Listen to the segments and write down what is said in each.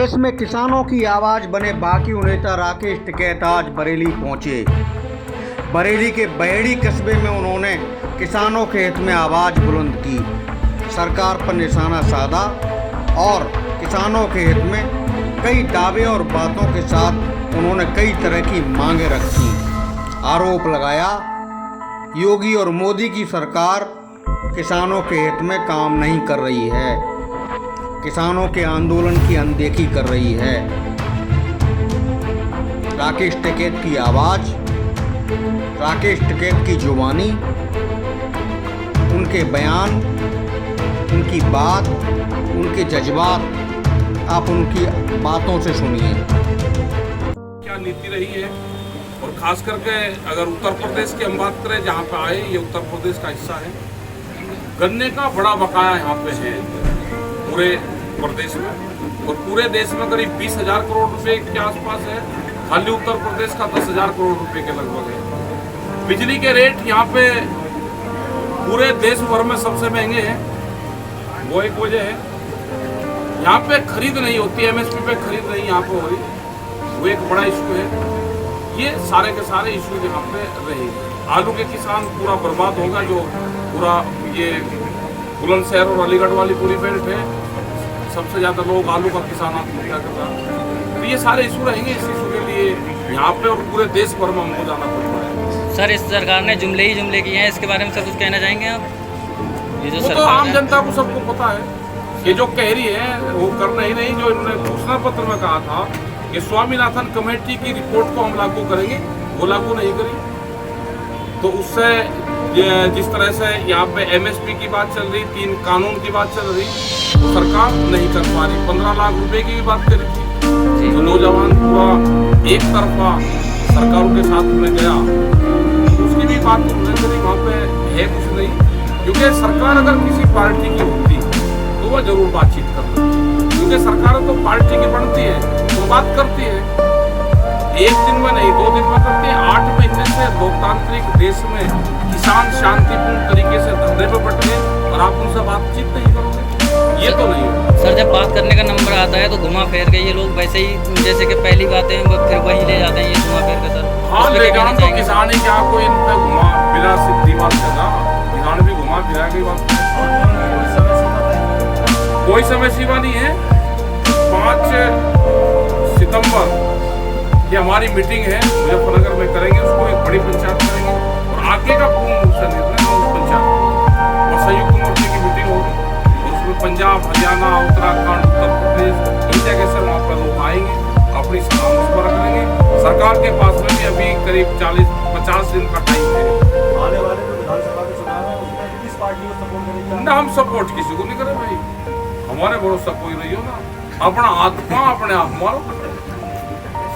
प्रदेश में किसानों की आवाज बने बाकी नेता राकेश टिकैत आज बरेली पहुंचे। बरेली के बहेड़ी कस्बे में उन्होंने किसानों के हित में आवाज बुलंद की, सरकार पर निशाना साधा और किसानों के हित में कई दावे और बातों के साथ उन्होंने कई तरह की मांगे रखी। आरोप लगाया योगी और मोदी की सरकार किसानों के हित में काम नहीं कर रही है, किसानों के आंदोलन की अनदेखी कर रही है। राकेश टिकैत की आवाज़, राकेश टिकैत की जुबानी, उनके बयान, उनकी बात, उनके जज्बात आप उनकी बातों से सुनिए। क्या नीति रही है और खास करके अगर उत्तर प्रदेश की हम बात करें, जहाँ पे आए ये उत्तर प्रदेश का हिस्सा है, गन्ने का बड़ा बकाया यहाँ पे है पूरे प्रदेश में और पूरे देश में करीब 20,000 करोड़ रुपए के आसपास है। खाली उत्तर प्रदेश का 10,000 करोड़ रुपए के लगभग है। बिजली के रेट यहाँ पे पूरे देश भर में सबसे महंगे हैं, वो एक वजह है। यहाँ पे खरीद नहीं होती, एमएसपी पे खरीद नहीं यहाँ पे हो रही, वो एक बड़ा इशू है। ये सारे के सारे इशू यहाँ पे रहे। आलू के किसान पूरा बर्बाद होगा, जो पूरा ये बुलंदशहर और अलीगढ़ वाली पूरी बेल्ट है, सबसे ज़्यादा लोग आलू का किसान आत्महत्या कर रहा है। तो ये सारे इशू रहेंगे। इस इशू के लिए यहाँ पे और पूरे देश भर में हमको जाना पड़ रहा है। सर, इस सरकार ने जुमले ही जुमले किए हैं, इसके बारे में सर कुछ कहना चाहेंगे आप? ये जो वो तो आम जनता को सबको पता है, ये जो कह रही है वो करना ही नहीं। जो इन्होंने घोषणा पत्र में कहा था कि स्वामीनाथन कमेटी की रिपोर्ट को हम लागू करेंगे, वो लागू नहीं करी। तो उससे जिस तरह से यहाँ पे एमएसपी की बात चल रही, 3 कानून की बात चल रही, तो सरकार नहीं कर पा रही। 15 लाख रुपए की भी बात करी थी, तो नौजवान पूरा एक तरफा सरकारों के साथ में गया, उसकी भी बात उन्होंने करी। वहाँ पे है कुछ नहीं, क्योंकि सरकार अगर किसी पार्टी की होती तो वह जरूर बातचीत करती, क्योंकि सरकार तो पार्टी की बनती है तो बात करती है। एक दिन में नहीं, 2 दिन में करती है। 8 महीने से लोकतांत्रिक देश में किसान शांतिपूर्ण तरीके से धरने पर बैठे और आप उनसे बातचीत नहीं करोगे, ये तो नहीं होगा। सर, जब बात करने का नंबर आता है तो घुमा फेर के ये लोग वैसे ही, जैसे कि पहली बातें फिर वही ले जाते हैं, ये घुमा फेर के। सर हाँ, लेकिन तो किसान ही क्या कोई इन पे घुमा फिरा सिद्धि बात करना, किसान भी घुमा फिरा के बात, कोई समय सीमा नहीं है। 5 सितंबर ये हमारी मीटिंग है, मुजफ्फरनगर में करेंगे, उसको एक बड़ी पंचायत करेंगे और आगे का पूर्ण रूप से निर्णय उस पंचायत और संयुक्त मोर्चे की मीटिंग होगी। उसमें पंजाब, हरियाणा, उत्तराखंड, उत्तर प्रदेश, इन जगह से वहाँ पर लोग आएंगे, अपनी समस्या रखेंगे। सरकार के पास में भी अभी करीब 40-50 दिन का टाइम है। आने वाले जो विधानसभा के चुनाव है उसमें किस पार्टी को सपोर्ट करेंगे? ना, हम सपोर्ट किसी को नहीं करें भाई, हमारे भरोसा कोई नहीं हो ना। अपना आत्मा अपने आप मारो।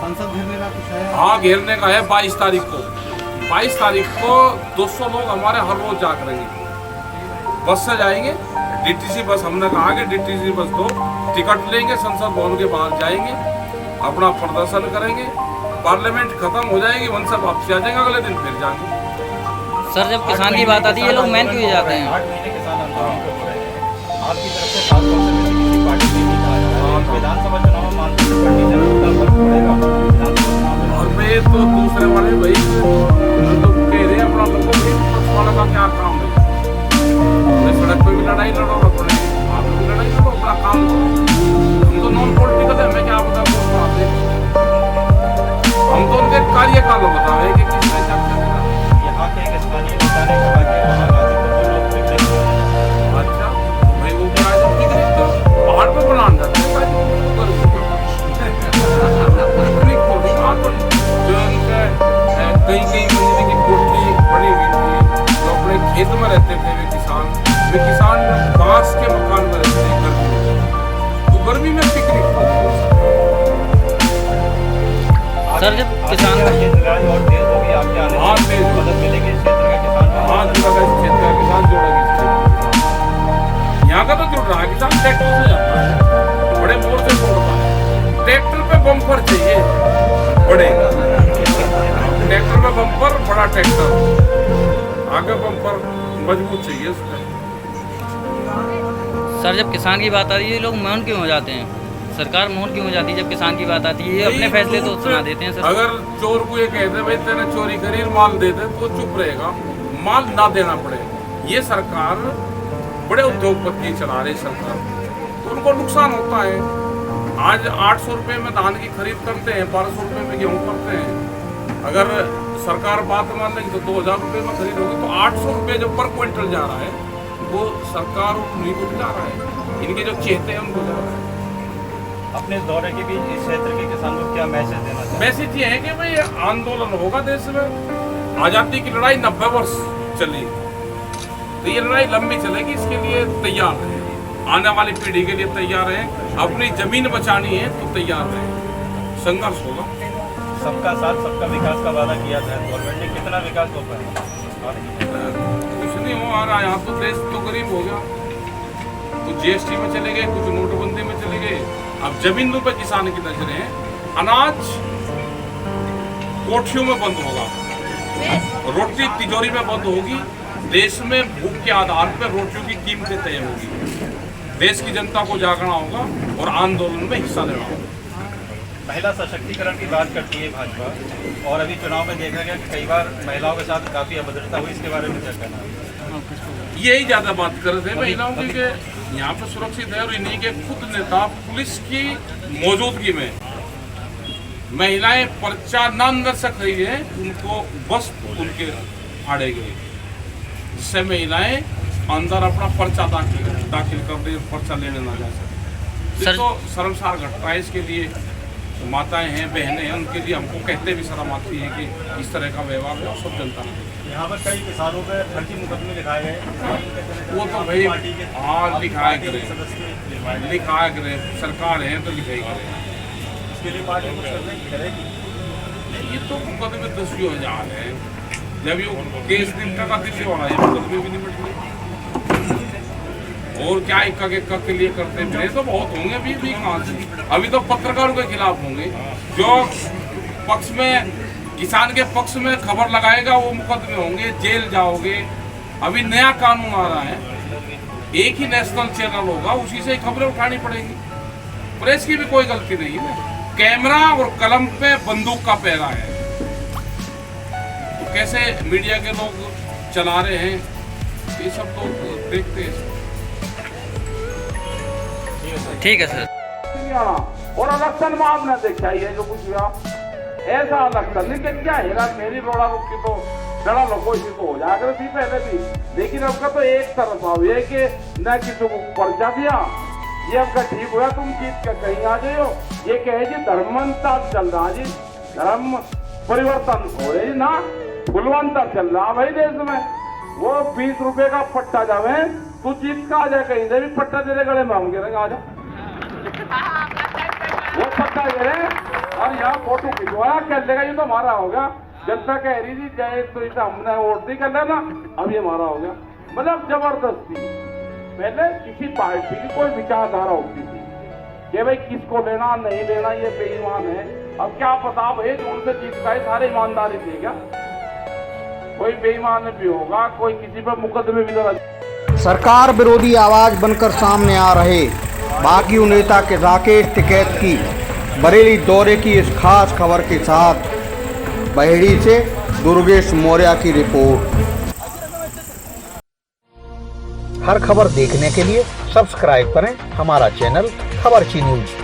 संसद घेरने का कुछ है? हाँ, घेरने का है 22 तारीख को। 22 तारीख को 200 लोग हमारे हर रोज जा करेंगे, बस से जाएंगे। डीटीसी बस, हमने कहा कि डीटीसी बस दो, टिकट लेंगे, संसद भवन के बाहर जाएंगे, अपना प्रदर्शन करेंगे। पार्लियामेंट खत्म हो जाएगी, वन से वापसी आ जाएंगे, अगले दिन फिर जाएंगे। सर, जब किसान की बात आती है ये लोग मैन क्यों जाते हैं? 8 महीने किसान आंदोलन कर रहे हैं, आपकी तरफ से खास तौर से किसी पार्टी से नहीं कहा जा रहा है। विधानसभा चुनाव में मानते हैं पार्टी से उसका फर्क पड़ेगा विधानसभा चुनाव में? और मैं तो दूसरे वाले भाई तो कह रहे हैं अपना लोगों के वाला का क्या काम है। मैं सड़क पे भी लड़ाई लड़ो, अपने वहाँ पे भी लड़ाई लड़ो, अपना काम करो। हम तो नॉन पॉलिटिकल है, मैं क्या बता पाते, हम तो उनके कार्यकाल बतावे कि किस तरह से यहाँ के एक स्थानीय नेता ने कहा कि वहाँ गाजीपुर में लोग पिकनिक कर रहे हैं। अच्छा भाई, वो क्या है पिकनिक तो पहाड़ पे बनाने जाते हैं, जो उनके कई मंजिल की कोठी बनी हुई थी, जो अपने खेत में रहते थे वे किसान बांस के मकान में रहते थे गर्मी में, तो गर्मी में पिकनिक। सर, जब किसान का क्षेत्र और तेज होगी आपके आने हाँ, तेज मदद मिलेगी इस क्षेत्र का किसान? हाँ, क्षेत्र का किसान जोड़ेगी। यहाँ का तो जुड़ रहा है किसान, ट्रैक्टर से जाता है, बड़े मोड़ से तोड़ता है। ट्रैक्टर पे बम्पर चाहिए, बड़े ट्रैक्टर में बम्पर, बड़ा ट्रैक्टर, आगे बम्पर मजबूत चाहिए उसमें। सर, जब किसान की बात आ रही है ये लोग मौन क्यों हो जाते हैं? सरकार मौन क्यों हो जाती है जब किसान की बात आती है? ये अपने फैसले तो सुना देते हैं सर। अगर चोर को ये कहते भाई तेने चोरी करी माल दे दे तो चुप रहेगा, माल ना देना पड़े। ये सरकार बड़े उद्योगपति चला रही सरकार, तो उनको नुकसान होता है। आज 800 रुपये में धान की खरीद करते हैं, 1200 रुपये में गेहूँ करते हैं। अगर सरकार बात मान लेगी तो 2000 रुपये में खरीद होगी, तो 800 रुपये जब पर क्विंटल जा रहा है वो सरकार उन्हीं को जा रहा है, इनके जो चेहते हैं उनको जा रहा है। अपने इस दौरे के बीच इस क्षेत्र के किसानों को क्या मैसेज देना चाहिए? मैसेज ये है कि भाई आंदोलन होगा देश में। आज़ादी की लड़ाई 90 वर्ष चली, तो ये लड़ाई लंबी चलेगी, इसके लिए तैयार है। आने वाली पीढ़ी के लिए तैयार है, अपनी जमीन बचानी है तो तैयार है, संघर्ष होगा। सबका साथ सबका विकास का वादा किया था गवर्नमेंट ने, कितना विकास हो पाया? कुछ नहीं हो रहा। यहाँ तो देश तो गरीब हो गया, कुछ GST में चले गए, कुछ नोटबंदी में चले गए। अब जमीनों पे किसान की नजरें हैं। अनाज कोठियों में बंद होगा, रोटी तिजोरी में बंद होगी। देश में भूख के आधार पर रोटियों की कीमतें तय होगी। देश की जनता को जागना होगा और आंदोलन में हिस्सा लेना होगा। महिला सशक्तिकरण की बात करती है भाजपा, और अभी चुनाव में देखा गया कि कई बार महिलाओं के साथ काफ़ी अभद्रता हुई, इसके बारे में क्या कहना है? यही ज़्यादा बात कर रहे थे महिलाओं की कि यहाँ पर सुरक्षित है, और इन्हीं के खुद नेता पुलिस की मौजूदगी में महिलाएं पर्चा न अंदर से खरीदे हैं, उनको बस उनके आड़े गए, जिससे महिलाएं अंदर अपना पर्चा दाखिल कर दे, पर्चा लेने ना जा सके। ये तो शर्मसार घटना है। इसके लिए माताएं हैं, बहनें हैं, उनके लिए हमको कहते भी शर्म आती है कि इस तरह का व्यवहार है, और सब जनता ने। यहाँ पर कई किसानों पर फर्जी मुकदमे लिखाए गए, वो तो भाई हाँ लिखाया करें, लिखाया करें, सरकार है तो लिखाई करें। इसके लिए पार्टी कुछ करने की करेगी? ये तो मुकदमे 10,000 है। जब ये केस दिन का दिन हो रहा है, मुकदमे भी नहीं बैठ रहे। और क्या इक्का के लिए करते हैं? तो बहुत होंगे अभी भी कहाँ से। अभी तो पत्रकारों के खिलाफ होंगे, जो पक्ष में किसान के पक्ष में खबर लगाएगा वो मुकदमे होंगे, जेल जाओगे। अभी नया कानून आ रहा है, एक ही नेशनल चैनल होगा, उसी से खबरें उठानी पड़ेगी। प्रेस की भी कोई गलती नहीं है, कैमरा और कलम पे बंदूक का पहरा है। तो कैसे मीडिया के लोग चला रहे हैं, ये सब तो देखते हैं। ठीक है सर। और इलेक्शन में आपने देखा ही है जो कुछ हुआ, ऐसा इलेक्शन नहीं कि क्या है मेरी रोड़ा रुकी तो डरा लो कोई तो हो जाएगा थी पहले भी, लेकिन अब का तो एक तरफ आओ ये कि न किसी को पर्चा दिया, ये आपका ठीक हुआ तुम जीत कर कहीं आ जाओ। ये कहे जी धर्मांतर चल रहा जी, धर्म परिवर्तन हो रही ना, कुलवंतर चल रहा भाई देश में। वो 20 रुपए का पट्टा जावे, तू जीत का आ जाए, कहीं से भी पट्टा तेरे गले में हम गिरेंगे, आ जा वो पट्टा गिरे और यहाँ फोटो खिंचवाया कर लेगा, ये तो हमारा होगा। जनता कह रही थी जय तो इसे हमने वोट नहीं कर लेना, अब ये हमारा हो गया। मतलब जबरदस्ती। पहले किसी पार्टी की कोई विचारधारा होती थी कि भाई किसको लेना नहीं लेना, ये बेईमान है। अब क्या पता भाई जो उनसे जीतता है सारे ईमानदारी थे क्या? कोई बेईमान भी होगा, कोई किसी पर मुकदमे भी दर्ज। सरकार विरोधी आवाज बनकर सामने आ रहे बागी नेता के राकेश टिकैत की बरेली दौरे की इस खास खबर के साथ बहेड़ी से दुर्गेश मौर्य की रिपोर्ट। हर खबर देखने के लिए सब्सक्राइब करें हमारा चैनल खबरची न्यूज।